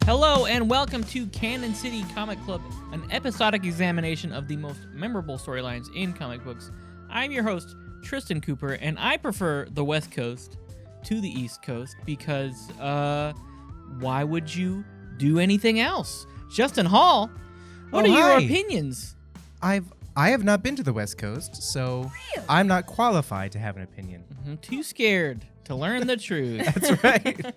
Hello and welcome to Canon City Comic Club, an episodic examination of the most memorable storylines in comic books. I'm your host, Tristan Cooper, and I prefer the West Coast to the East Coast because, why would you do anything else? Justin Hall, what are your opinions? I have not been to the West Coast, so I'm not qualified to have an opinion. Too scared to learn the truth. That's right.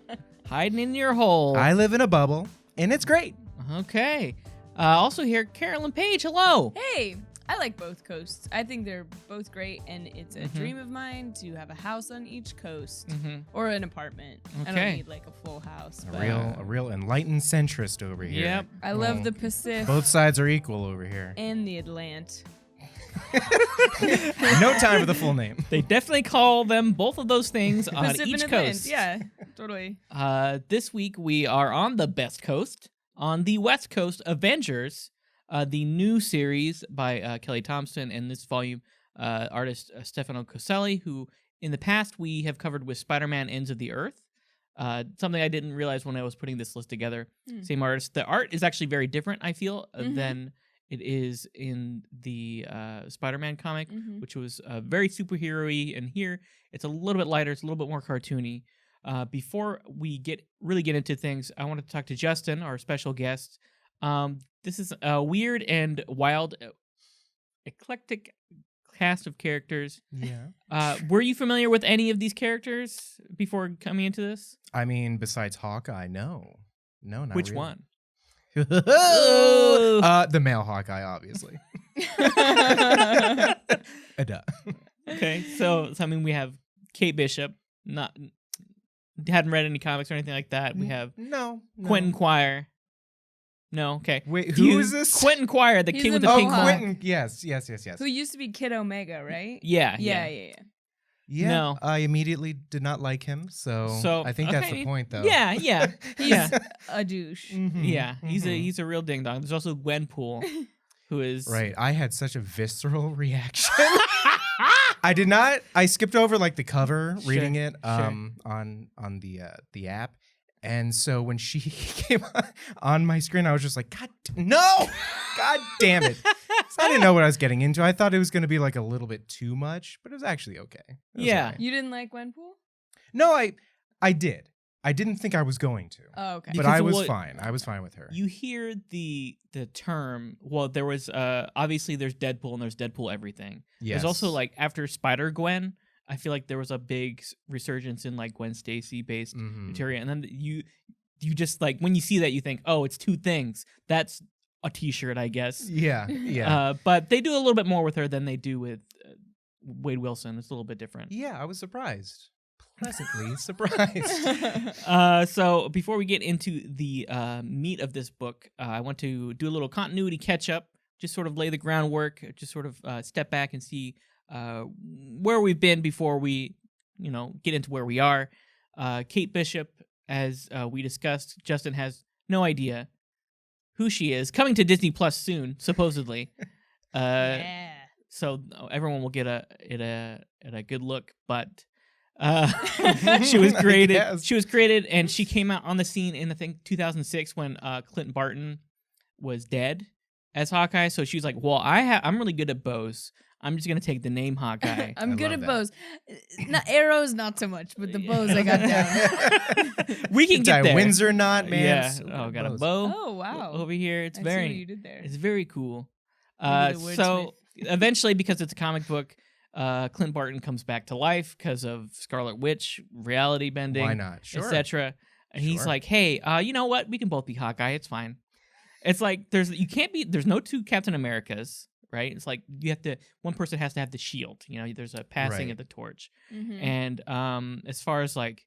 Hiding in your hole. I live in a bubble, and it's great. Okay. Also here, Carolyn Page, hello. Hey, I like both coasts. I think they're both great, and it's a dream of mine to have a house on each coast or an apartment. I don't need like a full house. A real enlightened centrist over here. Yep. I love the Pacific. Both sides are equal over here. And the Atlant. No time for the full name. They definitely call them both of those things on Pacific each and coast. Atlant. Yeah, totally. This week we are on the best coast, on the West Coast, Avengers, the new series by Kelly Thompson, and this volume, artist Stefano Coselli, who in the past we have covered with Spider-Man Ends of the Earth. Something I didn't realize when I was putting this list together. Same artist. The art is actually very different, I feel, than it is in the Spider-Man comic, which was very superhero-y, and here it's a little bit lighter, it's a little bit more cartoony. Before we really get into things, I want to talk to Justin, our special guest. This is a weird and wild, eclectic cast of characters. Yeah. Were you familiar with any of these characters before coming into this? I mean, besides Hawkeye, no. No, not Which really. one? The male Hawkeye, obviously. Duh. Okay, so I mean, we have Kate Bishop. Hadn't read any comics or anything like that. We have No. Quentin Quire. No, okay. Wait, who is this? Quentin Quire, the He's kid with the the Oh, pink mohawk. Quentin. Yes. Who used to be Kid Omega, right? Yeah. Yeah. Yeah, No. I immediately did not like him, so I think that's okay. the point, though. Yeah. He's a douche. Yeah. He's a real ding dong. There's also Gwenpool, who is Right. I had such a visceral reaction. I did not. I skipped over like the cover, reading it on the app, and so when she came on my screen, I was just like, God damn it! So I didn't know what I was getting into. I thought it was going to be like a little bit too much, but it was actually okay. It was Yeah. all right. You didn't like Gwenpool? No, I did. I didn't think I was going to. Oh, okay. But Because I was fine. I was fine with her. You hear the term. Well, there was obviously there's Deadpool and there's Deadpool everything. Yes. There's also like after Spider-Gwen, I feel like there was a big resurgence in like Gwen Stacy based material, and then you just like when you see that you think, oh, it's two things. That's a T-shirt, I guess. Yeah. But they do a little bit more with her than they do with Wade Wilson. It's a little bit different. Yeah, I was surprised. Pleasantly surprised. So before we get into the meat of this book, I want to do a little continuity catch-up, just sort of lay the groundwork, just sort of step back and see where we've been before we, get into where we are. Kate Bishop, as we discussed, Justin has no idea who she is. Coming to Disney Plus soon, supposedly. Yeah. So everyone will get a good look, but she was created. She was created, and she came out on the scene in I think 2006 when Clinton Barton was dead as Hawkeye. So she was like, "Well, I'm really good at bows. I'm just gonna take the name Hawkeye." I'm good at bows. Not arrows, not so much, but the bows I got down. We can get there. Windsor knot, man. Yeah. Oh, got a bow. Oh wow. Over here, it's I see very. what you did there. It's very cool. Maybe the So wordsmith. eventually, because it's a comic book, Clint Barton comes back to life because of Scarlet Witch, reality bending, Why not? Sure. etc. And he's Sure. like, "Hey, you know what? We can both be Hawkeye. It's fine." It's like there's no two Captain Americas, right? It's like one person has to have the shield. There's a passing Right. of the torch. Mhm. And as far as like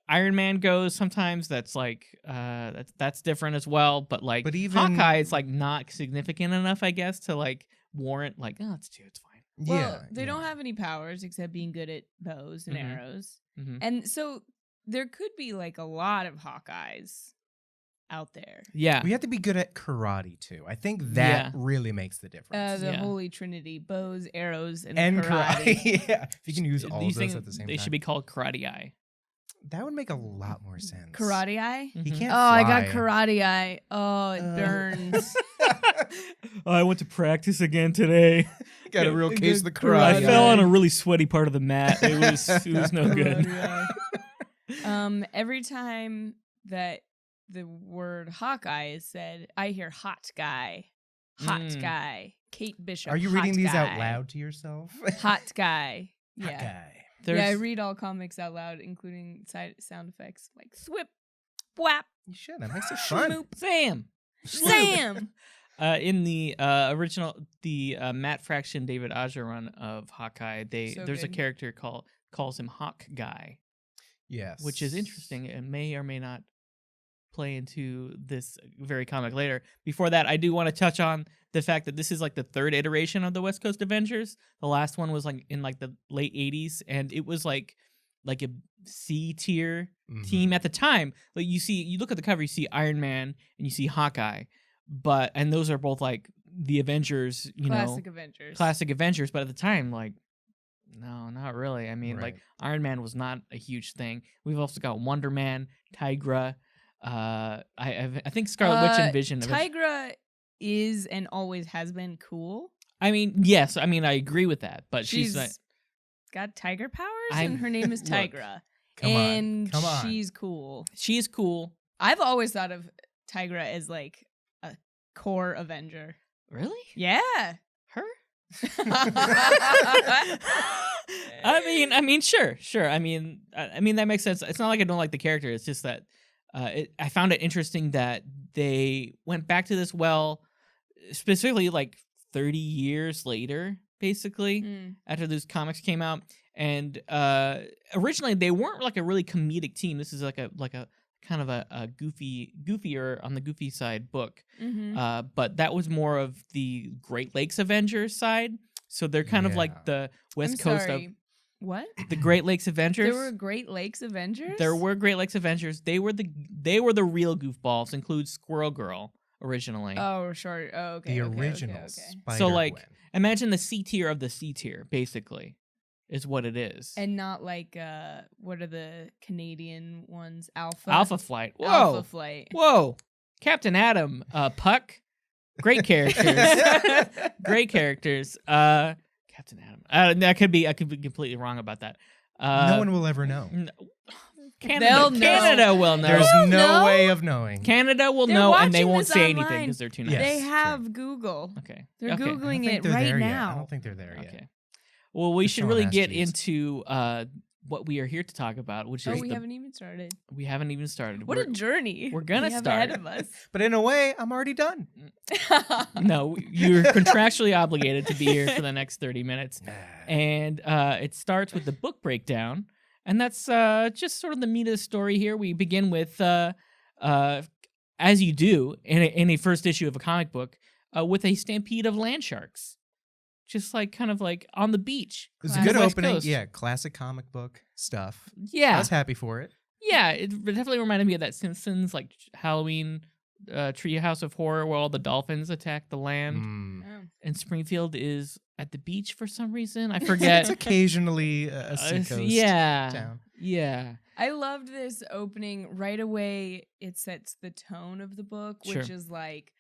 Iron Man goes, sometimes that's like that's different as well. But like But even- Hawkeye, it's like not significant enough, I guess, to like warrant like, oh, it's fine. Well, they don't have any powers except being good at bows and arrows. And so there could be like a lot of Hawkeyes out there. Yeah. We have to be good at karate too. I think that really makes the difference. The Yeah. Holy Trinity: bows, arrows, and And karate. yeah, if you can use all These of those things, at the same they time. should be called Karate Eye. That would make a lot more sense. Karate Eye? He can't Oh, fly. I got Karate Eye. Oh, it burns. I went to practice again today. Got a real case of the I karate. fell on a really sweaty part of the mat. It was no good. Every time that the word Hawkeye is said, I hear hot guy. Hot guy. Kate Bishop. Are you reading these out loud to yourself? Hot guy. Hot Yeah. guy. Yeah, I read all comics out loud, including sound effects like swip, whap, You should. That makes it fun. schmoop, Sam. Sam. In the original, the Matt Fraction David Aja run of Hawkeye, there's a character calls him Hawk Guy. Yes. Which is interesting. It may or may not play into this very comic later. Before that, I do want to touch on the fact that this is like the third iteration of the West Coast Avengers. The last one was like in like the late 80s, and it was like a C tier team at the time. Like you look at the cover, you see Iron Man and you see Hawkeye, and those are both like the Avengers, classic Avengers. But at the time, like, no, not really. I mean, like Iron Man was not a huge thing. We've also got Wonder Man, Tigra. I think Scarlet Witch and Vision. Tigra is and always has been cool. I mean, yes. I mean, I agree with that. But she's like, got tiger powers, and her name is Tigra. Come on. She's cool. She's cool. I've always thought of Tigra as like a core Avenger. Really? Yeah. Her? I mean, sure. I mean, that makes sense. It's not like I don't like the character. It's just that I found it interesting that they went back to this specifically like 30 years later, basically, after those comics came out. And originally they weren't like a really comedic team. This is like a kind of a goofier on the goofy side book. But that was more of the Great Lakes Avengers side. So they're kind of like the West Coast of what? The Great Lakes Avengers. There were Great Lakes Avengers? There were Great Lakes Avengers. They were the real goofballs, include Squirrel Girl originally. Oh, sure. Oh, okay. The original Spider-Gwen. So like imagine the C tier of the C tier, basically, is what it is. And not like what are the Canadian ones? Alpha Flight. Whoa. Alpha Flight. Whoa. Captain Atom, Puck. Great characters. Great characters. Captain Atom. I could be completely wrong about that. No one will ever know. Canada will know. There's no way of knowing. Canada will know, and they won't say anything because they're too nice. They have Google. Okay. They're Googling it right now. I don't think they're there yet. Okay. Well, we should really get into what we are here to talk about, which is we haven't even started. We haven't even started. What a journey. We're going to start. Ahead of us. But in a way, I'm already done. No, you're contractually obligated to be here for the next 30 minutes. And it starts with the book breakdown. And that's just sort of the meat of the story here. We begin with, as you do in a first issue of a comic book, with a stampede of landsharks. Just like kind of like on the beach. It was a good opening. Coast. Yeah, classic comic book stuff. Yeah. I was happy for it. Yeah, it definitely reminded me of that Simpsons like Halloween Treehouse of Horror where all the dolphins attack the land. And Springfield is at the beach for some reason. I forget. It's occasionally a seacoast town. Yeah. I loved this opening. Right away, it sets the tone of the book, which is like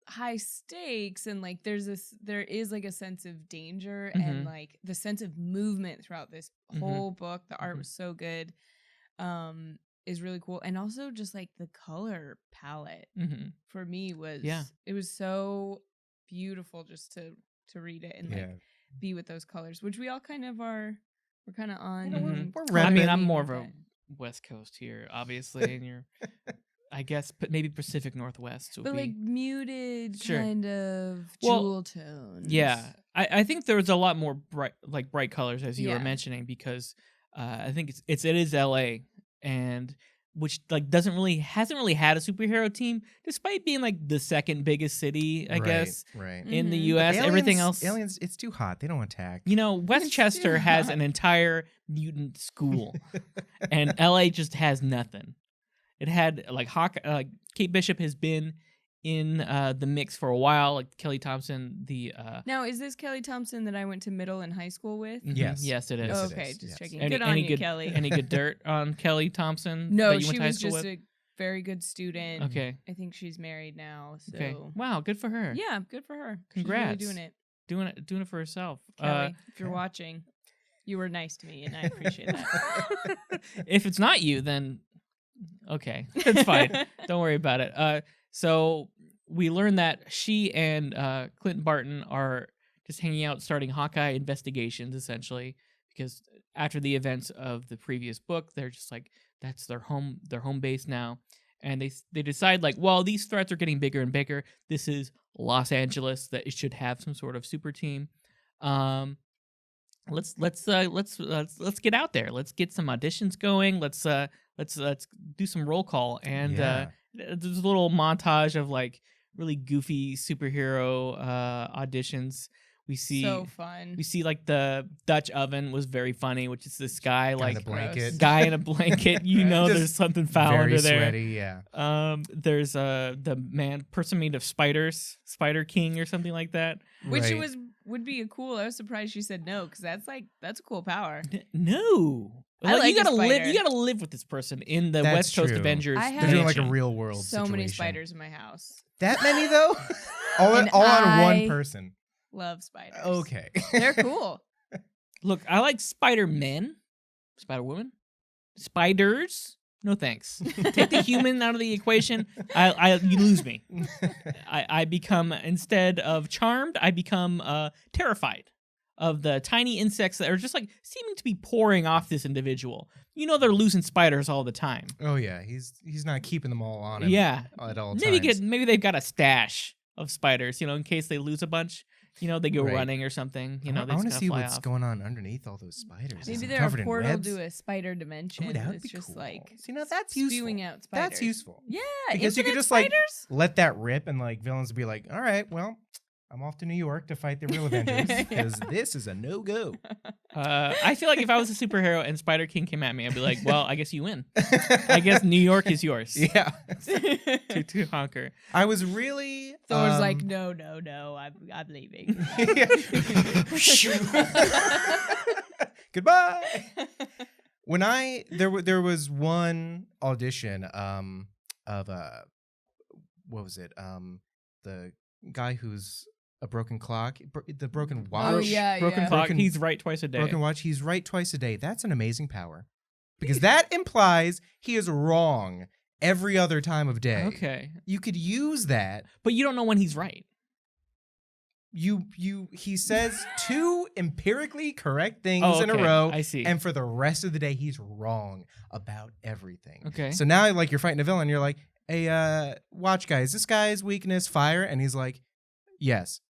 high stakes, and like there is like a sense of danger and like the sense of movement throughout this whole book. The art was so good. Is really cool, and also just like the color palette for me was it was so beautiful just to read it and like be with those colors, which we all kind of are. We're kind of on. I mean, I'm more of a West Coast here, obviously, and you're. I guess, but maybe Pacific Northwest. But like muted kind of jewel tones. Yeah, I think there was a lot more bright colors as you were mentioning because I think it is LA, and which like hasn't really had a superhero team despite being like the second biggest city, I guess, in the U.S. Everything else, aliens, it's too hot. They don't attack. You know, Westchester has an entire mutant school, and LA just has nothing. It had like Kate Bishop has been in the mix for a while. Like Kelly Thompson, the Now, is this Kelly Thompson that I went to middle and high school with? Yes. yes, it is. Yes, it Okay, is, just yes. checking. Any, Good on any you, good, Kelly. Any good dirt on Kelly Thompson? No, that you she went to high was school just with? a very good student. Okay. I think she's married now. So Okay. Wow, good for her. yeah, good for her. Congrats. She's really Doing it for herself. Kelly, if you're watching, you were nice to me, and I appreciate that. If it's not you, then okay, it's fine. Don't worry about it. So we learned that she and Clinton Barton are just hanging out, starting Hawkeye investigations, essentially, because after the events of the previous book, they're just like that's their home base now, and they decide like, well, these threats are getting bigger and bigger. This is Los Angeles, that it should have some sort of super team. Let's get out there. Let's get some auditions going. Let's do some roll call, and there's a little montage of like really goofy superhero auditions. We see So fun. We see like the Dutch oven was very funny, which is this guy like in a blanket. guy in a blanket. You know, Just there's something foul very under there. sweaty, yeah. There's the person made of spiders, Spider King or something like that. Which Right. would be a cool. I was surprised she said no, because that's a cool power. No. I like you gotta a live. spider. You gotta live with this person in the That's West Coast true. Avengers. I have- They're doing like a mansion. real world So situation. many spiders in my house. That many though? all And on one I- person. Love spiders. Okay. They're cool. Look, I like Spider Men, Spider Woman, spiders. No thanks. Take the human out of the equation. You lose me. I become, instead of charmed, I become terrified of the tiny insects that are just like seeming to be pouring off this individual. You know, they're losing spiders all the time. Oh yeah, he's not keeping them all on him. Yeah. At all Maybe times. maybe they've got a stash of spiders, you know, in case they lose a bunch. You know, they go Right. running or something. You know, I they want to just see fly what's off. going on underneath all those spiders. Is Maybe it they're covered a in portal webs? to a spider dimension. Oh, that would it's be just cool. like See, now that's useful. spewing out spiders. That's useful. Yeah, Because you could infinite just like spiders. let that rip, and like villains would be like, "All right, well, I'm off to New York to fight the real Avengers because this is a no-go." I feel like if I was a superhero and Spider King came at me, I'd be like, well, I guess you win. I guess New York is yours Yeah. to conquer. I was really Thor's like, no, I'm leaving. Goodbye. When there was one audition of what was it? The guy who's a broken clock, the broken watch. Oh yeah, Broken yeah. clock. Broken- He's right twice a day. Broken watch. He's right twice a day. That's an amazing power. Because that implies he is wrong every other time of day. Okay, You could use that. but you don't know when he's right. He says two empirically correct things Oh, in a okay. row. I see. And for the rest of the day, he's wrong about everything. Okay. So now, like, you're fighting a villain, you're like, hey, watch guy, is this guy's weakness fire? And he's like, yes.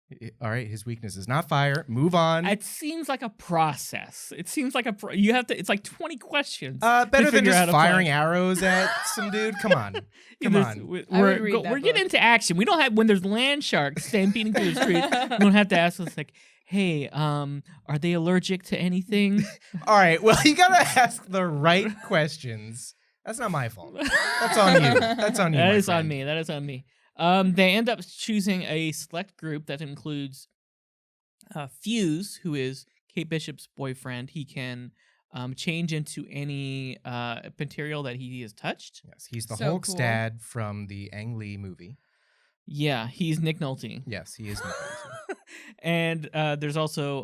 All right, his weakness is not fire. Move on. It seems like a process. It seems like you have to. It's like 20 questions. Better than figure out just a firing plan. arrows at some dude. Come on. Come on. would read that We're getting book. into action. We don't have when there's land sharks stampeding through the street. We don't have to ask us like, hey, are they allergic to anything? All right, well, you got to ask the right questions. That's not my fault. That's on you. That's on you. That my is on friend. me. That is on me. They end up choosing a select group that includes Fuse, who is Kate Bishop's boyfriend. He can change into any material that he has touched. Yes, he's the So Hulk's cool. dad from the Ang Lee movie. Yeah, he's Nick Nolte. Yes, he is. And there's also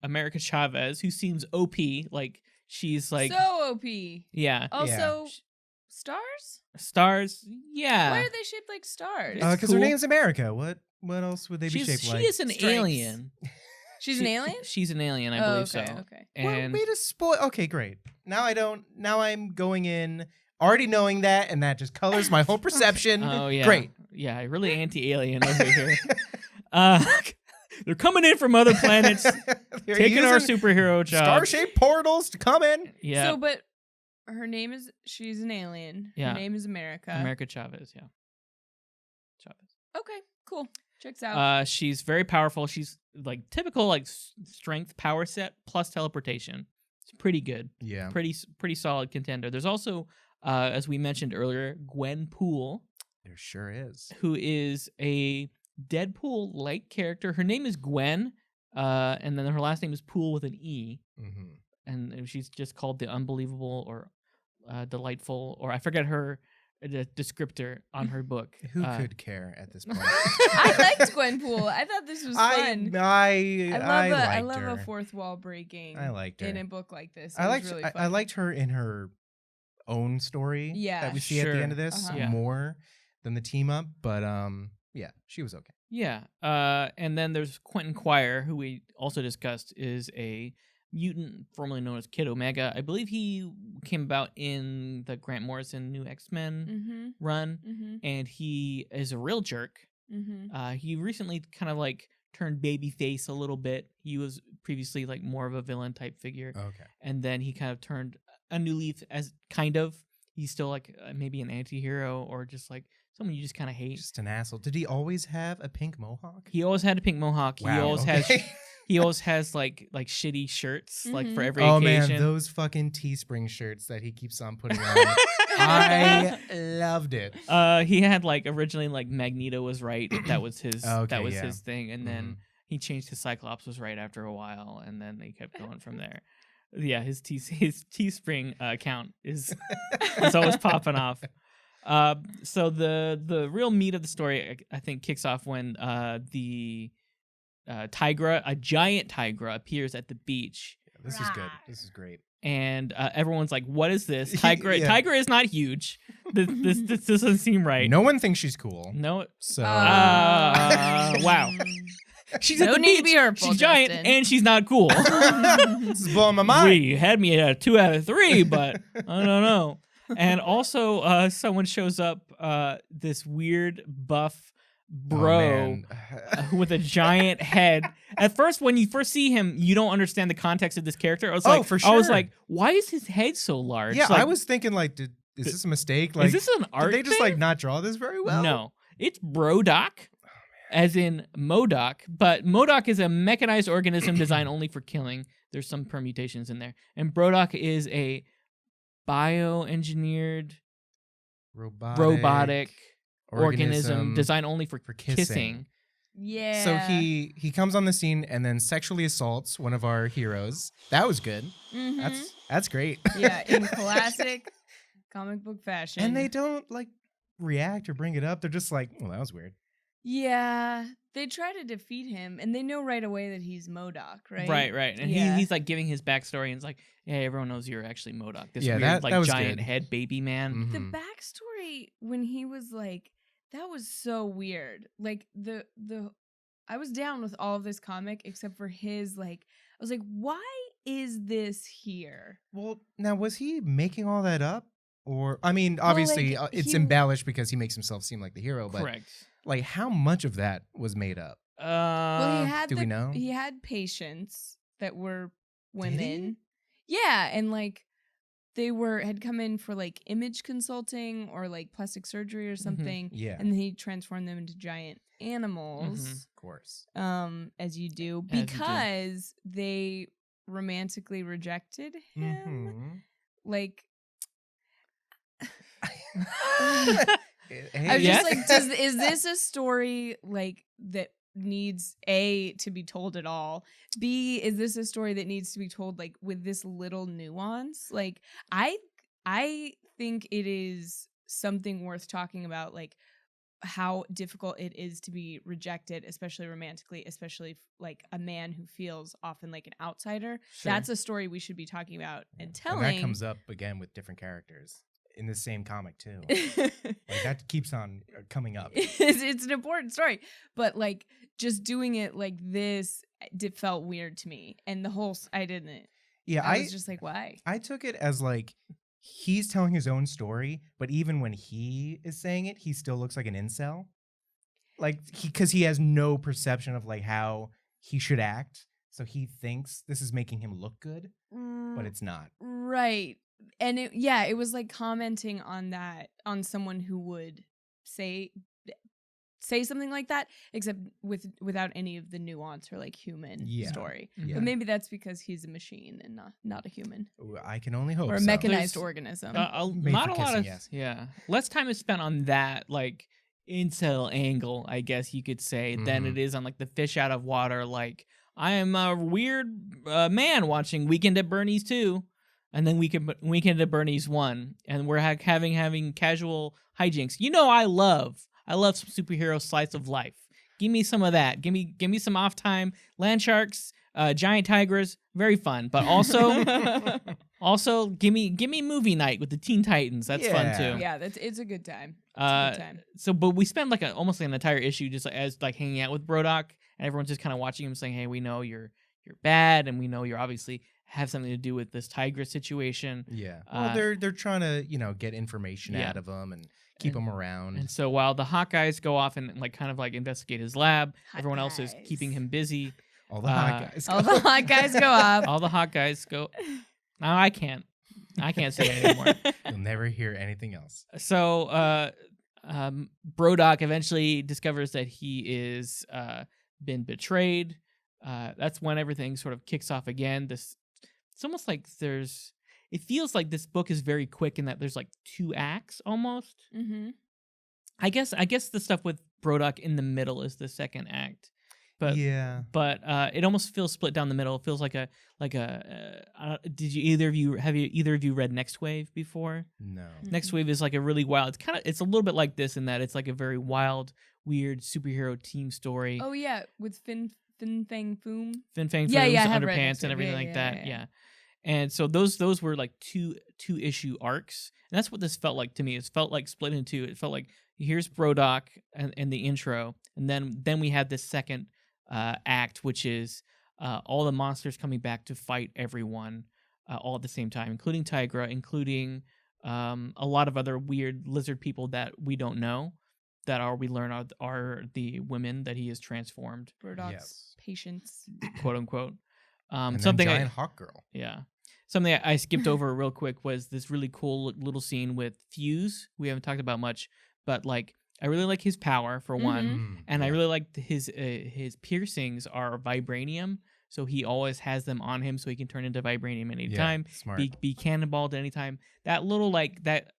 America Chavez, who seems OP. Like she's like, so OP. yeah, Also, stars? stars. Yeah, Why are they shaped like stars? It's Because her cool. name's America. What else would they be shaped she like? is an Stripes. alien. She's an alien? She's an alien, I Oh, believe okay, so. okay. And Way to spoil. Okay, great. Now I'm going in already knowing that, and that just colors my whole perception. oh yeah, Great. Yeah, really anti-alien over here. They're coming in from other planets, They're taking our using superhero job. star-shaped portals to come in. Yeah, So, but she's an alien. Yeah. Her name is America. America Chavez. Yeah, Chavez. Okay, cool. Checks out. She's very powerful. She's like typical like strength power set plus teleportation. It's pretty good. Yeah. Pretty solid contender. There's also, as we mentioned earlier, Gwen Poole, There sure is. who is a Deadpool-like character. Her name is Gwen, and then her last name is Pool with an E, Mm-hmm. and she's just called the Unbelievable or Delightful, or I forget her descriptor on her book. Who could care at this point? I liked Gwenpool. I thought this was fun. I love her. a fourth wall breaking. I liked her in a book like this. I liked really fun. I liked her in her own story. Yeah, that we see at the end of sure. this Yeah. more than the team up, but yeah, she was okay. Yeah, and then there's Quentin Quire, who we also discussed, is a mutant formerly known as Kid Omega. I believe he came about in the Grant Morrison New X-Men run, and he is a real jerk. He recently kind of like turned babyface a little bit. He was previously like more of a villain type figure. Okay. And then he kind of turned a new leaf as kind of. He's still like maybe an anti-hero or just like someone you just kind of hate. Just an asshole. Did he always have a pink mohawk? He always had a pink mohawk. Wow, He always okay. has he always has like shitty shirts like for every Oh occasion. man, those fucking Teespring shirts that he keeps on putting on. I loved it. He had like originally like Magneto was right. That was his Okay, his thing, and then Mhm. he changed to Cyclops was right after a while, and then they kept going from there. Yeah, his Teespring account is always popping off. So the real meat of the story I think kicks off when the Tigra, a giant Tigra, appears at the beach. Yeah, this is good. This is great. And everyone's like, "What is this? Tigra? Yeah. Tigra is not huge. This doesn't seem right." No one thinks she's cool. No. So Wow. She's at No the need to beach. be hurtful, She's giant Justin. and she's not cool. this is blowing my mind. We had me at a 2 out of 3, but I don't know. And also, someone shows up, this weird buff bro man. with a giant head. At first, when you first see him, you don't understand the context of this character. I was like, for I was sure. like, why is his head so large? Yeah, Like, I was thinking like, is this a mistake? Like, is this an art? did they just thing? like not draw this very well? No, it's Brodock, as in Modoc, but Modoc is a mechanized organism designed only for killing. There's some permutations in there, and Brodock is a bioengineered robotic organism designed only for kissing. Yeah. So he comes on the scene and then sexually assaults one of our heroes. That was good. Mhm. That's great. Yeah, in classic comic book fashion. And they don't like react or bring it up. They're just like, well, that was weird. Yeah, they try to defeat him, and they know right away that he's MODOK, right? Right. And Yeah. he's like giving his backstory, and it's like, hey, everyone knows you're actually Modoc. This Yeah, weird, that like was giant good. head baby man. The Mhm. backstory when he was like, that was so weird. Like the I was down with all of this comic except for his like. I was like, why is this here? Well, now was he making all that up? Or I mean, obviously like, it's he- embellished because he makes himself seem like the hero, but Correct. like how much of that was made up? Well, he had do we know? He had patients that were he? women. Yeah, and like they had come in for like image consulting or like plastic surgery or something. Yeah, And then he transformed them into giant animals. of course. As you do, As you do. because they romantically rejected him. Mhm. Like, Hey, I was Yes? just like, is this a story like that needs A, to be told at all? B, is this a story that needs to be told like with this little nuance? Like, I think it is something worth talking about, like how difficult it is to be rejected, especially romantically, especially like a man who feels often like an outsider. Sure. That's a story we should be talking about and And telling. that comes up again with different characters in the same comic too. Like that keeps on coming up. it's an important story, but like just doing it like this felt weird to me, and the whole I didn't. Yeah, I was just like, why? I took it as like he's telling his own story, but even when he is saying it, he still looks like an incel. Like because he has no perception of like how he should act, so he thinks this is making him look good, but it's not. Right. And it was like commenting on that, on someone who would say say something like that, except without any of the nuance or like human story. Yeah. But maybe that's because he's a machine and not a human I can only hope or a so. mechanized There's, organism. not a lot of less time is spent on that like incel angle, I guess you could say, than it is on like the fish out of water. Like I am a weird man watching Weekend at Bernie's 2, and then Weekend at Bernie's 1, and we're having casual hijinks. You know, I love some superhero slice of life. Give me some of that. Give me some off time. Landsharks, giant tigers, very fun. But also give me movie night with the Teen Titans. That's fun too. Yeah, it's a good time. It's a good time. So, but we spend like almost like an entire issue just as like hanging out with Brodok, and everyone's just kind of watching him, saying, "Hey, we know you're bad, and we know you're obviously have something to do with this Tigra situation." Yeah. Well, they're trying to get information out of him and keep him around. And so while the hot guys go off and like kind of like investigate his lab, everyone else is keeping him busy. All the hot guys. All the hot guys go up. All the hot guys go. No, I can't say it anymore. You'll never hear anything else. So Brodok eventually discovers that he is been betrayed. That's when everything sort of kicks off again. It's almost like it feels like this book is very quick in that there's like 2 acts almost. Mm-hmm. I guess the stuff with Brodok in the middle is the second act. But it almost feels split down the middle. It feels like a did you either of you read Next Wave before? No. Next Wave is like a really wild. It's a little bit like this in that it's like a very wild, weird superhero team story. Oh yeah, with Fin Fang Foom. Fin Fang Foom's underpants and everything like that. Yeah. And so those were like two issue arcs, and that's what this felt like to me. It felt like split in 2. It felt like here's Brodok and the intro, and then we had this second act, which is all the monsters coming back to fight everyone all at the same time, including Tigra, including a lot of other weird lizard people that we don't know, that we learn are the women that he has transformed. Brodok's patients, quote unquote. And something giant hawk girl. Yeah. Something I skipped over real quick was this really cool little scene with Fuse. We haven't talked about much, but like I really like his power for one, and I really like his piercings are vibranium, so he always has them on him, so he can turn into vibranium at any time. Smart. Be cannonballed at any time. That little like that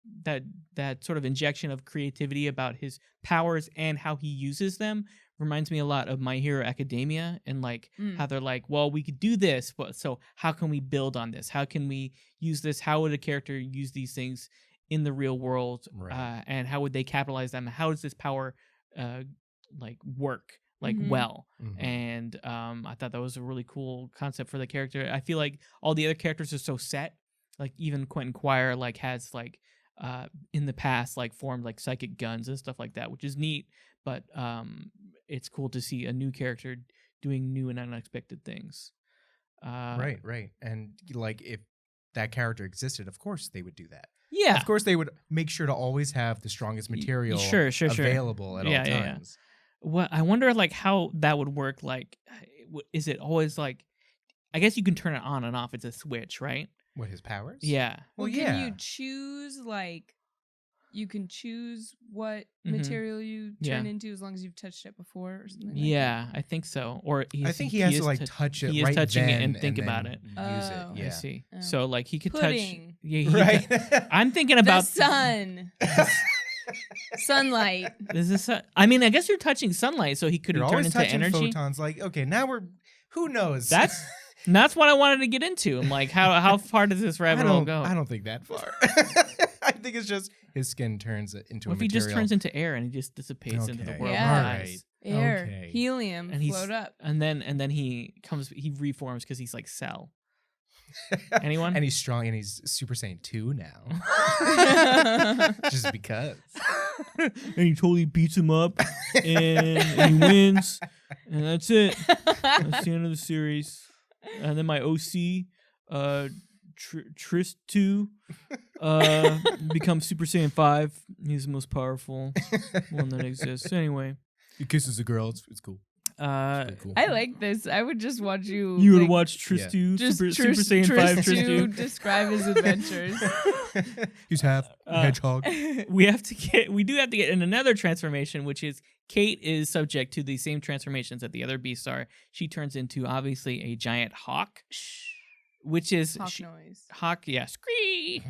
sort of injection of creativity about his powers and how he uses them reminds me a lot of My Hero Academia, and like how they're like, well, we could do this, but so how can we build on this? How can we use this? How would a character use these things in the real world? Right. And how would they capitalize them? How does this power like work well? And I thought that was a really cool concept for the character. I feel like all the other characters are so set. Like even Quentin Quire like has like in the past like formed like psychic guns and stuff like that, which is neat. But it's cool to see a new character doing new and unexpected things. Right. And like if that character existed, of course they would do that. Yeah. Of course they would make sure to always have the strongest material available at all times. Yeah. Well, I wonder like how that would work. Like, is it always like, I guess you can turn it on and off. It's a switch, right? What, his powers? Yeah. Well, can you choose like, you can choose what material you turn into as long as you've touched it before or something like that? I think so. Or I think he has to like touch it. He is right touching then it and think about it. Use it. Yeah. I see. Oh. So like he could Pudding. touch. Yeah. Right. I'm thinking about the sun. Sunlight. Is this? I mean, I guess you're touching sunlight, so he could You're turn always into touching energy. photons. Like, okay, now who knows? That's what I wanted to get into. I'm like, how far does this rabbit hole go? I don't think that far. I think it's just his skin turns into what a if he material. just turns into air and he just dissipates into the world? Yeah. All right. Air, Okay. helium, And float up. And then he reforms because he's like Cell. Anyone? And he's strong and he's Super Saiyan 2 now. Just because. And he totally beats him up and he wins. And that's it. That's the end of the series. And then my OC, Tristan, becomes Super Saiyan 5. He's the most powerful one that exists. Anyway. He kisses a girl. It's cool. Pretty cool. I like this. I would just watch you. You would like, watch Tristan, just Super Saiyan 5 Tristan. describe his adventures. He's half hedgehog. We do have to get in another transformation, which is Kate is subject to the same transformations that the other beasts are. She turns into obviously a giant hawk, which is Hawk noise. Hawk, yeah, scree,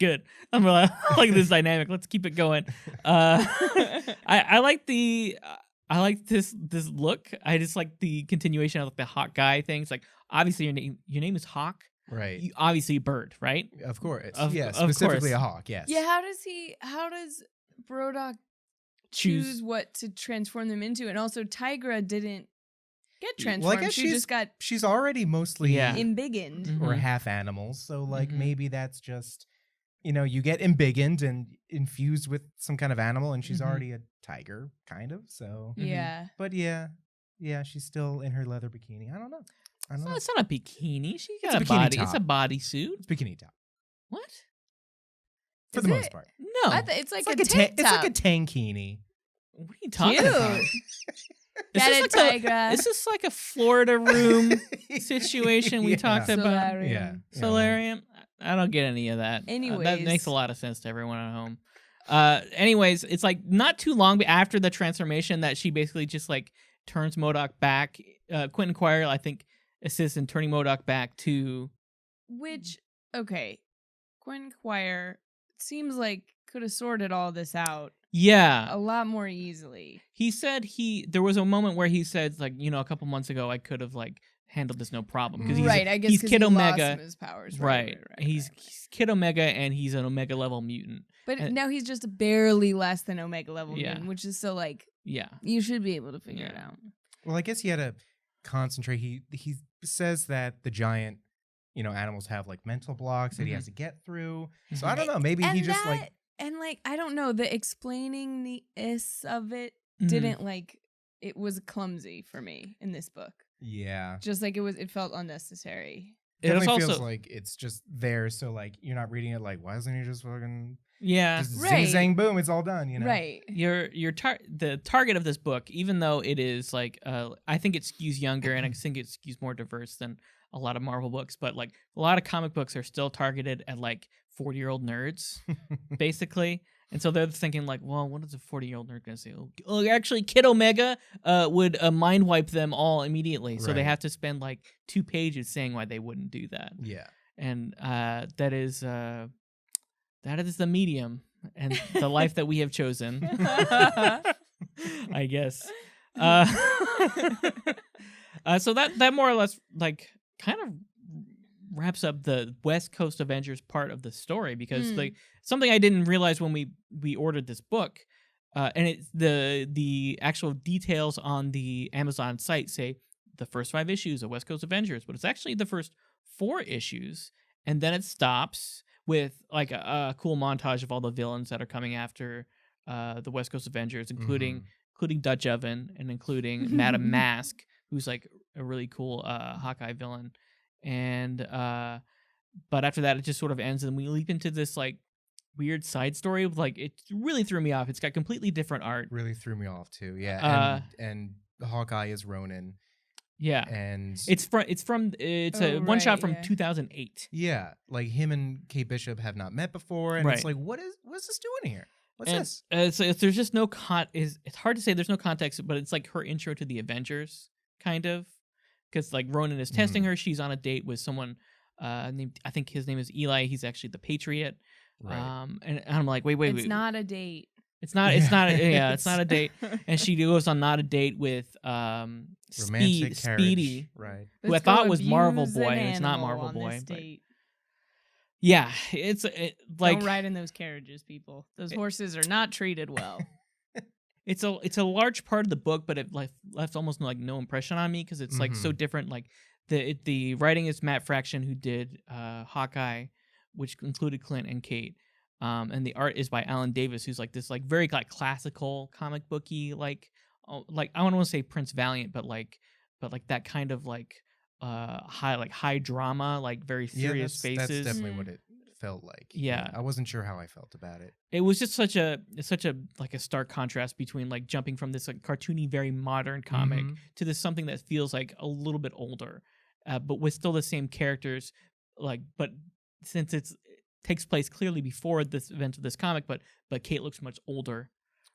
good. I'm like, I like this dynamic. Let's keep it going. I like this look. I just like the continuation of like the hawk guy things. Like obviously your name is Hawk. Right. You, obviously a bird, right? Of course. Of Specifically course. a hawk, yes. Yeah, how does Brodok choose what to transform them into? And also Tigra didn't get transformed. Well, I guess she just got she's already mostly embiggened. Mhm. or half animals. So like Mhm. maybe that's just you get embiggened and infused with some kind of animal, and she's Mhm. already a tiger, kind of. So Mhm. Yeah. but yeah, she's still in her leather bikini. I don't know. It's not a bikini. She got a a bikini body. top. It's a bodysuit. It's bikini top What? for Is the most it? part. No. It's like It's a tank it's like a top. tankini. What are you talking Cute. about? Get Is it, this like Tigra. Is this like a Florida room situation we Yeah. talked about? Solarium. Yeah. Solarium? I don't get any of that. that Anyways. makes a lot of sense to everyone at home. Anyways, it's like not too long after the transformation that she basically just like turns MODOK back. Quentin Quire, I think, assists in turning MODOK back to. Which, okay, Quentin Quire seems like could have sorted all this out Yeah. a lot more easily. He said there was a moment where he said, like, a couple months ago, I could have like handled this no problem because Right, I guess he's 'cause Kid he lost Omega, some of his powers. right? Right. He's Kid Omega, and he's an Omega level mutant. But and- now he's just barely less than Omega level Yeah. mutant, which is so like Yeah, you should be able to figure it Yeah. out. Well, I guess he had to concentrate. He says that the giant, animals have like mental blocks that he has to get through. So I don't know. Maybe he just like and like I don't know, the explaining the is of it Mhm. didn't like it was clumsy for me in this book. yeah. Just like it felt unnecessary. It was Definitely also feels like it's just there. So like you're not reading it like, why isn't he just fucking just Right. zing zang boom? It's all done. Right. the target of this book, even though it is like I think it skews younger and I think it skews more diverse than a lot of Marvel books, but like a lot of comic books are still targeted at like 40-year-old nerds, basically. And so they're thinking like, well, what is a 40-year-old nerd gonna say? Oh, actually, Kid Omega would mind wipe them all immediately. So they Right. have to spend like 2 pages saying why they wouldn't do that. Yeah. And that is the medium and the life that we have chosen. I guess. So that more or less like kind of wraps up the West Coast Avengers part of the story, because like something I didn't realize when we ordered this book, and it's the actual details on the Amazon site say the first 5 issues of West Coast Avengers, but it's actually the first 4 issues, and then it stops with like a cool montage of all the villains that are coming after the West Coast Avengers, including Dutch Oven and including Madame Mask, who's like a really cool Hawkeye villain. And but after that, it just sort of ends, and we leap into this like weird side story. Like it really threw me off. It's got completely different art. Really threw me off too. Yeah. And Hawkeye is Ronin. Yeah, And it's a one shot from yeah. 2008. yeah, like him and Kate Bishop have not met before, and it's Right. like, what's this doing here? What's And, this? so there's just no it's hard to say. There's no context, but it's like her intro to the Avengers, kind of, because like Ronan is testing her. She's on a date with someone named, I think his name is Eli. He's actually the Patriot. Right. And I'm like, wait. It's not a date. It's not a date. And she goes on not a date with Romantic carriage. Speedy, Right. who I Let's go thought was Marvel abuse Boy, an and it's not animal Marvel on Boy. this but- date. yeah, like Don't ride in those carriages, people. Those horses are not treated well. it's a large part of the book, but it left almost like no impression on me because it's like so different. Like the writing is Matt Fraction, who did Hawkeye, which included Clint and Kate, and the art is by Alan Davis, who's like this like very like classical comic booky like I don't want to say Prince Valiant, but like that kind of like high drama, like very serious That's faces. definitely what it felt like. Yeah. I wasn't sure how I felt about it. It was just such a like a stark contrast between like jumping from this like cartoony, very modern comic to this something that feels like a little bit older, but with still the same characters. Like, but since it takes place clearly before this event of this comic, but Kate looks much older.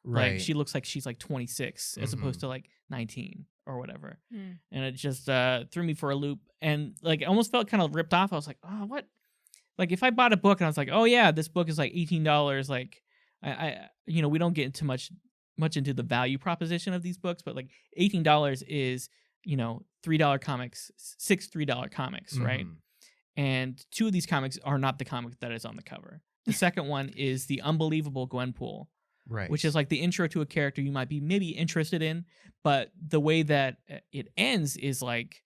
Right. Like she looks like she's like 26 as opposed to like 19 or whatever. And it just threw me for a loop. And like I almost felt kind of ripped off. I was like, oh, what? Like if I bought a book and I was like, oh yeah, this book is like $18. Like I we don't get into much into the value proposition of these books, but like $18 is, $3 comics, 6 $3 comics, right? And 2 of these comics are not the comic that is on the cover. The second one is the Unbelievable Gwenpool. Right. Which is like the intro to a character you might be maybe interested in, but the way that it ends is like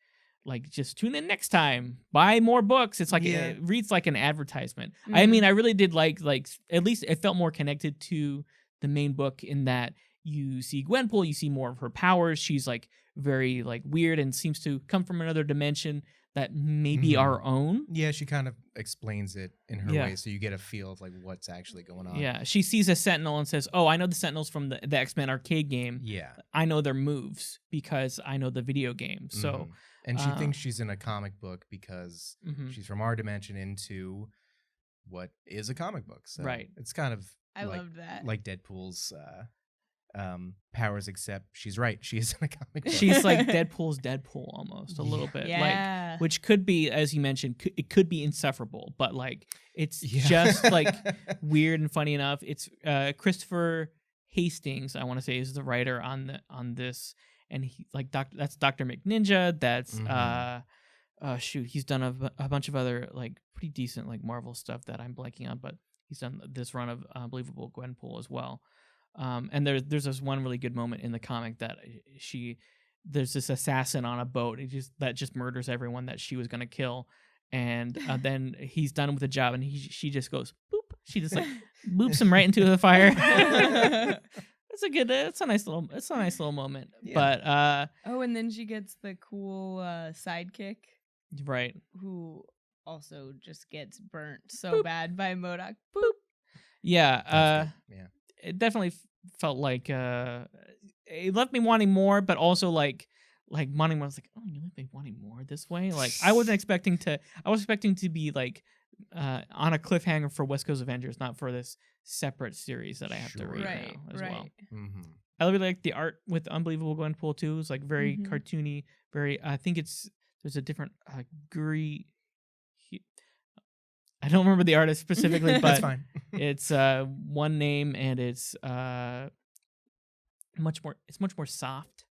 just tune in next time, buy more books. It's like it reads like an advertisement. I mean, I really did like at least it felt more connected to the main book in that you see Gwenpool, you see more of her powers. She's like very like weird and seems to come from another dimension that may be our own. Yeah, she kind of explains it in her way, so you get a feel of like what's actually going on. Yeah, she sees a Sentinel and says, "Oh, I know the Sentinels from the X-Men arcade game. Yeah, I know their moves because I know the video game." So, and she thinks she's in a comic book because she's from our dimension into what is a comic book. So right, it's kind of I loved that, like Deadpool's powers, except she's right. She is in a comic book. She's like Deadpool's Deadpool almost a little bit. Like, which could be, as you mentioned, it could be insufferable, but like it's just like weird and funny enough. It's Christopher Hastings, I want to say, is the writer on this, and he like that's Dr. McNinja. That's he's done a bunch of other like pretty decent like Marvel stuff that I'm blanking on, but he's done this run of Unbelievable Gwenpool as well. And there's this one really good moment in the comic that there's this assassin on a boat that just murders everyone that she was gonna kill, and then he's done with the job, and she just goes boop. She just like boops him right into the fire. It's a nice little moment. Yeah. But and then she gets the cool sidekick, right? Who also just gets burnt so bad by MODOK. Boop. Yeah. It definitely felt like it left me wanting more, but also like wanting more. I was like, oh, you left me wanting more this way. Like I was expecting to be like on a cliffhanger for West Coast Avengers, not for this separate series that I have to read now as well. I really like the art with Unbelievable Gwenpool too. It's like very cartoony, very. I think there's a different I don't remember the artist specifically, but that's fine. It's one name, and it's much more soft.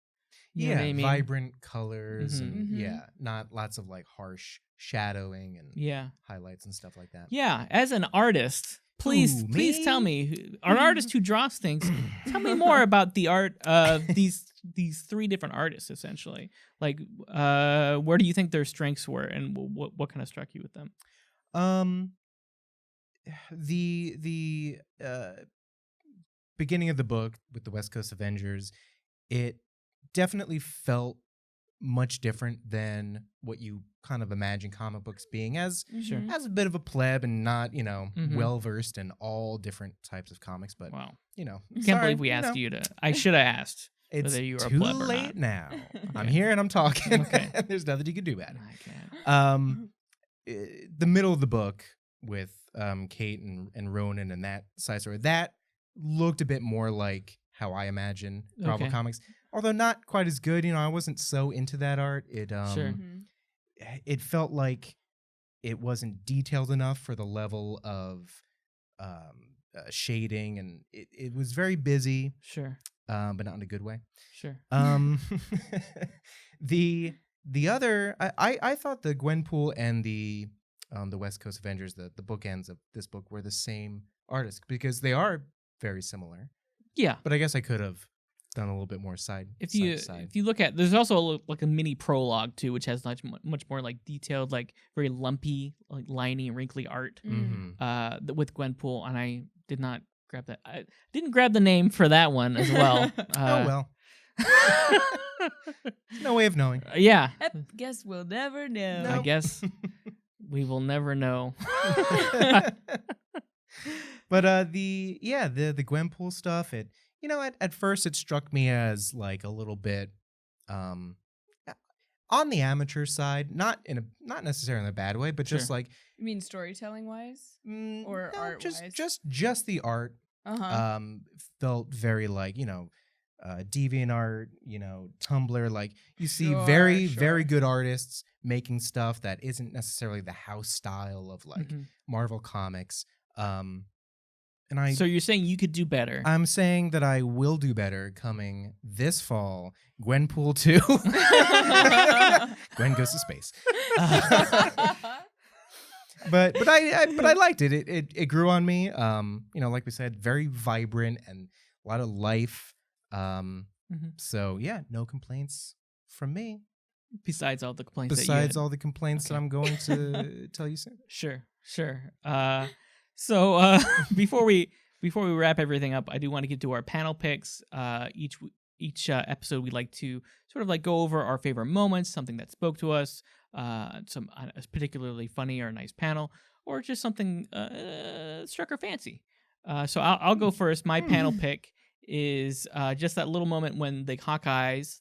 You know what I mean? Vibrant colors and not lots of like harsh shadowing and highlights and stuff like that. Yeah, as an artist, please tell me, an artist who draws things, tell me more about the art of these 3 different artists essentially. Like where do you think their strengths were, and what kind of struck you with them? The beginning of the book with the West Coast Avengers, it definitely felt much different than what you kind of imagine comic books being, as a bit of a pleb and not, well versed in all different types of comics. But can't believe we asked you to. I should have asked. It's whether you were too a pleb or late not. now. Okay. I'm here and I'm talking. Okay. There's nothing you can do about it. I can't. The middle of the book with Kate and Ronan and that side story, that looked a bit more like how I imagine Marvel comics, although not quite as good. I wasn't so into that art. It felt like it wasn't detailed enough for the level of shading, and it was very busy. Sure. But not in a good way. Sure. The other, I thought the Gwenpool and the West Coast Avengers, the bookends of this book, were the same artist, because they are very similar. Yeah. But I guess I could have done a little bit more side. If you look at, there's also like a mini prologue too, which has much more like detailed, like very lumpy, like liney, wrinkly art with Gwenpool, and I did not grab that. I didn't grab the name for that one as well. Oh well. No way of knowing. Yeah. Guess we'll never know. I guess We will never know. But the Gwenpool stuff, it at first it struck me as like a little bit on the amateur side, not necessarily in a bad way, but just Sure. like You mean storytelling wise? Or no, art wise? just the art Uh-huh. felt very like DeviantArt, Tumblr, like you see Sure, very sure. very good artists making stuff that isn't necessarily the house style of like Mhm. Marvel Comics. And So you're saying you could do better? I'm saying that I will do better coming this fall. Gwenpool 2. Gwen goes to space. But I liked it. It grew on me. Like we said, very vibrant and a lot of life. So yeah, no complaints from me. Besides all the complaints. Besides all the complaints that Okay. I'm going to tell you soon. Sure. So before we wrap everything up, I do want to get to our panel picks. Each episode, we like to sort of like go over our favorite moments, something that spoke to us, some particularly funny or a nice panel, or just something struck our fancy. So I'll go first. My panel pick is just that little moment when the Hawkeyes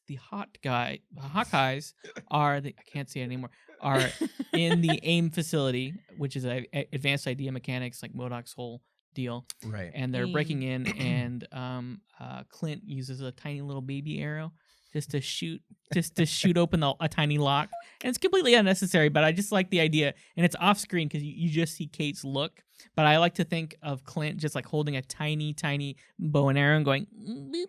are I can't say it anymore, are in the AIM facility, which is a advanced idea mechanics, like MODOK's whole deal. Right. And they're AIM. breaking in, and Clint uses a tiny little baby arrow just to shoot open a tiny lock. And it's completely unnecessary, but I just like the idea. And it's off screen because you just see Kate's look. But I like to think of Clint just like holding a tiny, tiny bow and arrow and going, boop.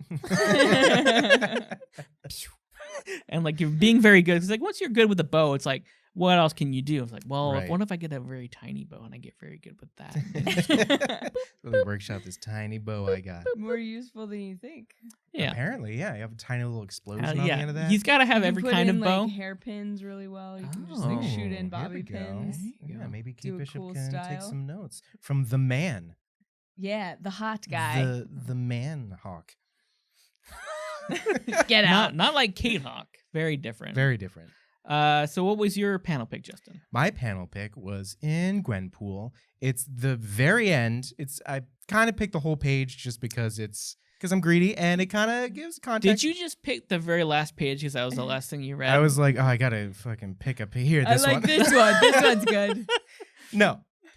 And like you're being very good. Because like once you're good with the bow, it's like, what else can you do? It's like, well, Right. what if I get a very tiny bow and I get very good with that? Really workshop this tiny bow I got. More useful than you think. Yeah. Apparently, yeah. You have a tiny little explosion on the Yeah. end of that. He's got to have You can every put kind in, of bow. like, hairpins really well. You can just Oh, like shoot in here we bobby go. pins. There you Yeah, go. maybe Kate Do a Bishop cool can take style. some notes from the man. Yeah, the hot guy. The man hawk. Get out. Not like Kate Hawk. Very different. Very different. So what was your panel pick, Justin? My panel pick was in Gwenpool. It's the very end. I kind of picked the whole page just because I'm greedy and it kind of gives context. Did you just pick the very last page because that was the last thing you read? I was like, oh, I gotta fucking pick up here. I This like one. this one. This one's good.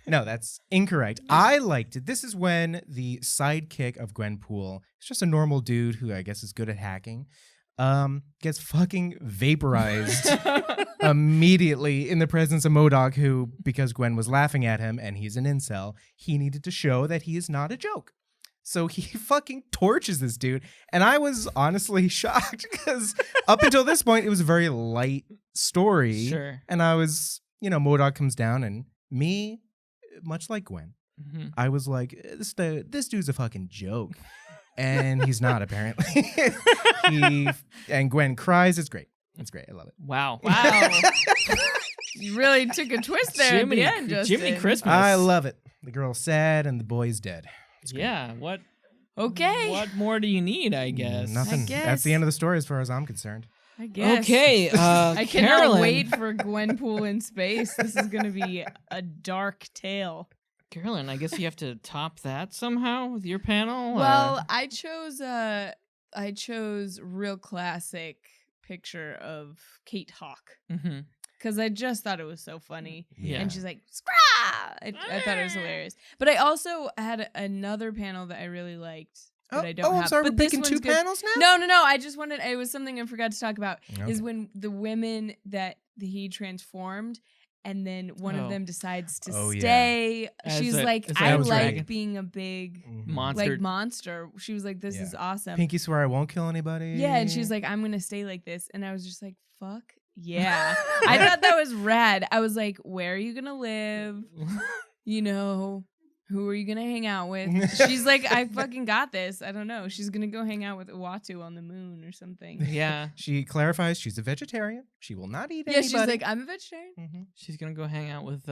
No, that's incorrect. I liked it. This is when the sidekick of Gwenpool, it's just a normal dude who I guess is good at hacking, gets fucking vaporized immediately in the presence of MODOK, who, because Gwen was laughing at him and he's an incel, he needed to show that he is not a joke. So he fucking torches this dude. And I was honestly shocked because up until this point, it was a very light story. Sure. And I was, MODOK comes down and me, much like Gwen, Mhm. I was like, this dude's a fucking joke. And he's not, apparently. And Gwen cries. It's great. It's great. I love it. Wow. Wow. You really took a twist there at the end, Justin. Jiminy Christmas. I love it. The girl's sad and the boy's dead. It's great. Yeah. What more do you need, I guess? Nothing. I guess. That's the end of the story as far as I'm concerned. I guess. Okay. I cannot Carolyn. wait for Gwenpool in space. This is going to be a dark tale. Carolyn, I guess you have to top that somehow with your panel. Well, I chose real classic picture of Kate Hawk mm-hmm. because I just thought it was so funny. Yeah. And she's like, "Scrah!" I thought it was hilarious. But I also had another panel that I really liked. That I don't I'm have. sorry. But We're this picking one's two good. panels now? No. I just wanted. It was something I forgot to talk about. Is Okay. when the women that he transformed, and then one of them decides to Oh, yeah. stay. As She's a- like, as a I dragon. like being a big Mhm. monster. like monster. She was like, this Yeah. is awesome. Pinky swear I won't kill anybody. Yeah, and she's like, I'm gonna stay like this, and I was just like, fuck yeah. I thought that was rad. I was like, where are you gonna live? Who are you gonna hang out with? She's like, I fucking got this. I don't know. She's gonna go hang out with Uatu on the moon or something. Yeah. She clarifies she's a vegetarian. She will not eat Yeah, anybody. she's like, I'm a vegetarian. Mhm. She's gonna go hang out with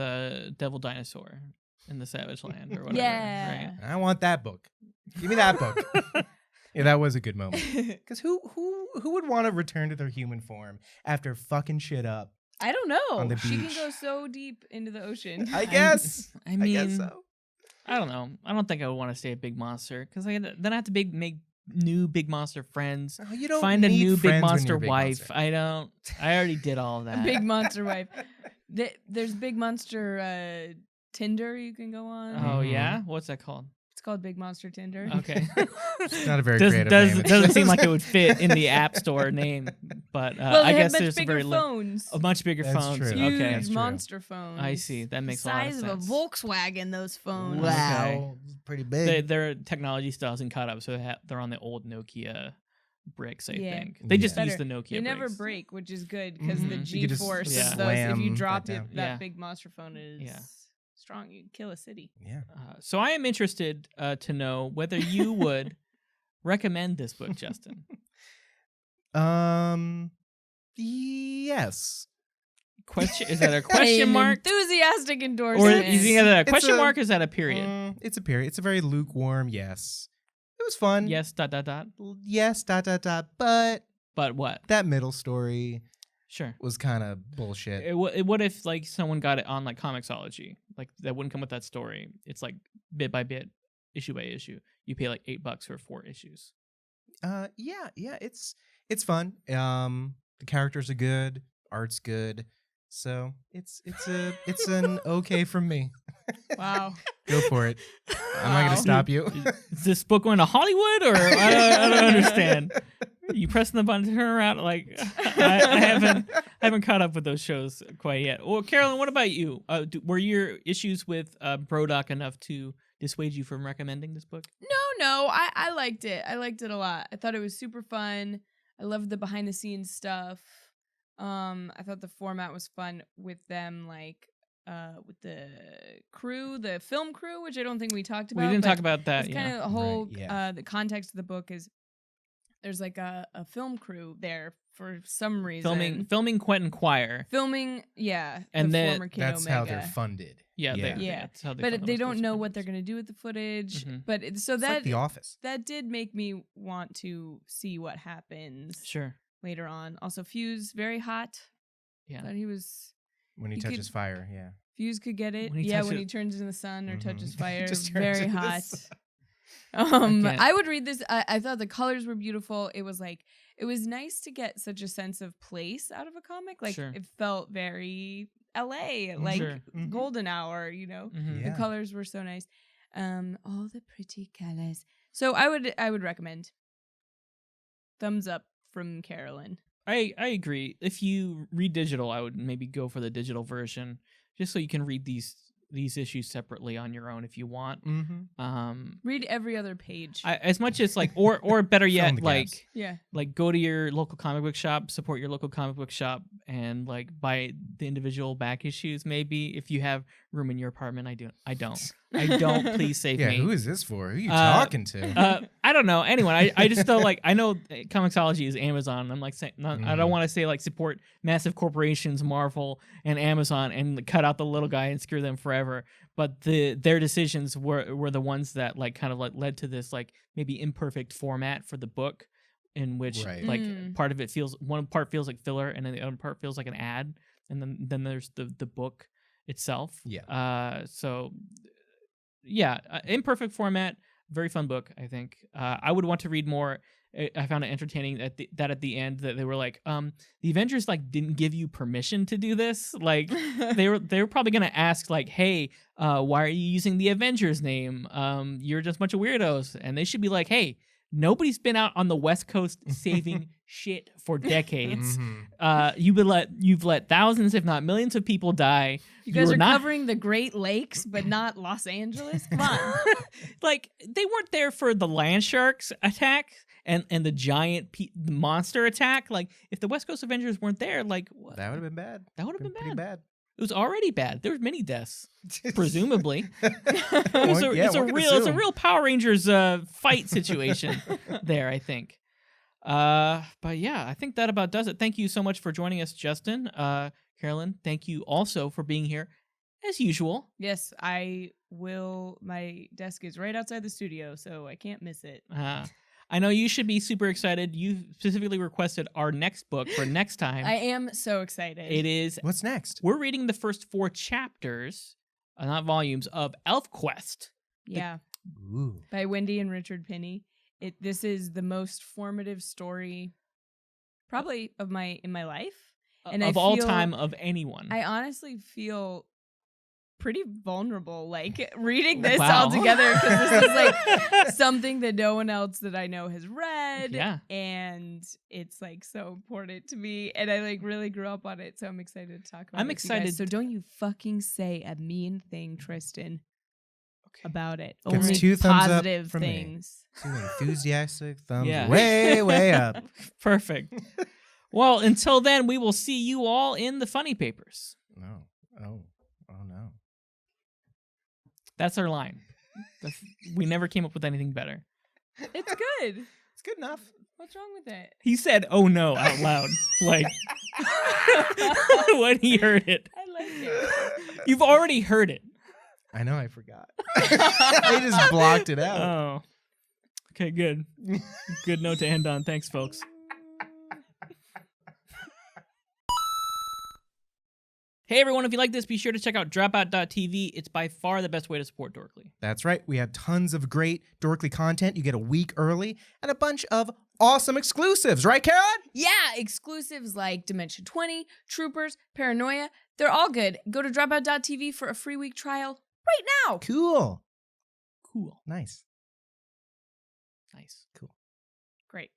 Devil Dinosaur in the Savage Land or whatever. Yeah. Right? I want that book. Give me that book. Yeah, that was a good moment. Because who would want to return to their human form after fucking shit up I don't know. On the She can beach. go so deep into the ocean. I guess. I mean, I guess so. I don't know. I don't think I would want to stay a big monster because then I have to make new big monster friends. Oh, you don't Find a need new big friends when monster you're a big wife. monster. I don't. I already did all of A that. big monster wife. There's Big Monster Tinder you can go on. Oh Mhm. yeah, what's that called? It's called Big Monster Tinder. Okay. It's not a very creative name. Doesn't seem like it would fit in the App Store name, but well, they I have guess much there's a bigger very phones. much bigger That's phones. true. Huge Okay, That's true. monster phones. I see. That makes the a lot of size sense. of a Volkswagen. Those phones. Wow. Okay. It's pretty big. Their technology still hasn't caught up, so they're on the old Nokia bricks. I Yeah. think they just Yeah. use the Nokia. They never bricks. break, which is good because the Mhm. You could just G-force Yeah. of those. If you slam dropped that it, down. that Yeah. big monster phone is Yeah. strong. You can kill a city. Yeah. So I am interested to know whether you would recommend this book, Justin. Yes. Question is that a question An mark, enthusiastic or endorsement. is it a It's question a- mark? Or is that a period? It's a period. It's a very lukewarm yes. It was fun. Yes. Dot dot dot. Yes. Dot dot dot. But But what? that middle story Sure. was kind of bullshit. What if like someone got it on like Comixology? Like that wouldn't come with that story. It's like bit by bit, issue by issue. You pay like $8 for 4 issues. Yeah. It's fun. The characters are good. Art's good. So it's an okay from me. Wow. Go for it. I'm not Wow. gonna stop you. Is this book going to Hollywood or I don't understand? You pressing the button to turn around? Like I haven't caught up with those shows quite yet. Well, Carolyn, what about you? Were your issues with Brodok enough to dissuade you from recommending this book? No, I liked it. I liked it a lot. I thought it was super fun. I loved the behind the scenes stuff. I thought the format was fun with them, like with the crew, the film crew, which I don't think we talked about. We didn't but talk about that. It's Yeah. kind of the whole Right, yeah. the context of the book is there's like a film crew there for some reason. Filming Quentin Quire. Filming, yeah. And the then former Kid That's how they're Omega. funded. Yeah. Yeah. That's how they But fund the they West don't Coast know what Avengers. they're gonna do with the footage. Mhm. But so It's that like The Office. that did make me want to see what happens Sure. later on. Also, Fuse very hot. Yeah. Thought he was When he You touches could- fire, yeah. Fuse could get it. When he Yeah, touches- when he turns in the sun or Mhm. touches fire, Just turns very into the hot. sun. can't- I would read this. I thought the colors were beautiful. It was nice to get such a sense of place out of a comic. Like Sure. it felt very LA, like Sure. Mhm. golden hour, you know. Mhm. Yeah. The colors were so nice. All the pretty colors. So I would recommend. Thumbs up from Carolyn. I agree. If you read digital, I would maybe go for the digital version, just so you can read these issues separately on your own if you want. Mm-hmm. Read every other page. As much as like, or better Fill in yet, the like gaps. yeah. like go to your local comic book shop, support your local comic book shop, and like buy the individual back issues. Maybe if you have room in your apartment. I don't. Please save Yeah, me. who is this for? Who are you talking to? I don't know. Anyone, I just feel like I know Comixology is Amazon. I'm like saying, I don't want to say like support massive corporations, Marvel and Amazon, and cut out the little guy and screw them forever. But their decisions were the ones that like kind of like led to this like maybe imperfect format for the book, in which Right. like Mm. part of it one part feels like filler, and then the other part feels like an ad, and then there's the book itself. Yeah. So. Yeah, imperfect format, very fun book. I think I would want to read more. I found it entertaining that at the end that they were like, the Avengers like didn't give you permission to do this. Like they were probably gonna ask like, hey, why are you using the Avengers name? You're just a bunch of weirdos, and they should be like, hey, nobody's been out on the West Coast saving shit for decades. Mhm. You've let thousands, if not millions, of people die. You guys were are not covering the Great Lakes, but not Los Angeles. Come on. Like they weren't there for the landsharks attack and the giant monster attack. Like if the West Coast Avengers weren't there, like That would have been bad. that would have been Pretty bad. bad. It was already bad. There were many deaths, presumably. It's One can a assume. real Power Rangers fight situation there, I think. But yeah, I think that about does it. Thank you so much for joining us, Justin. Carolyn, thank you also for being here, as usual. Yes, I will. My desk is right outside the studio, so I can't miss it. I know you should be super excited. You specifically requested our next book for next time. I am so excited. It is. What's next? We're reading the first 4 chapters, not volumes, of ElfQuest. Yeah. Ooh. By Wendy and Richard Pinney. This is the most formative story probably in my life. And of all time of anyone. I honestly feel pretty vulnerable, like reading this Wow. all together, because this is like something that no one else that I know has read. Yeah. And it's like so important to me. And I like really grew up on it. So I'm excited to talk about it. I'm with you guys. excited. So don't you fucking say a mean thing, Tristan, about it. Gets Only 2 thumbs up positive from me. things. 2 enthusiastic thumbs Yeah. way up. Perfect. Well, until then, we will see you all in the funny papers. No. Oh no. That's our line. We never came up with anything better. It's good. It's good enough. What's wrong with it? He said, "Oh no," out loud, like when he heard it. I like it. You've already heard it. I know, I forgot. I just blocked it out. Oh. Okay, good. Good note to end on. Thanks, folks. Hey everyone, if you like this, be sure to check out dropout.tv. It's by far the best way to support Dorkly. That's right. We have tons of great Dorkly content. You get a week early and a bunch of awesome exclusives, right, Karen? Yeah, exclusives like Dimension 20, Troopers, Paranoia. They're all good. Go to dropout.tv for a free week trial right now. Cool. Cool. Nice. Nice. Cool. Great.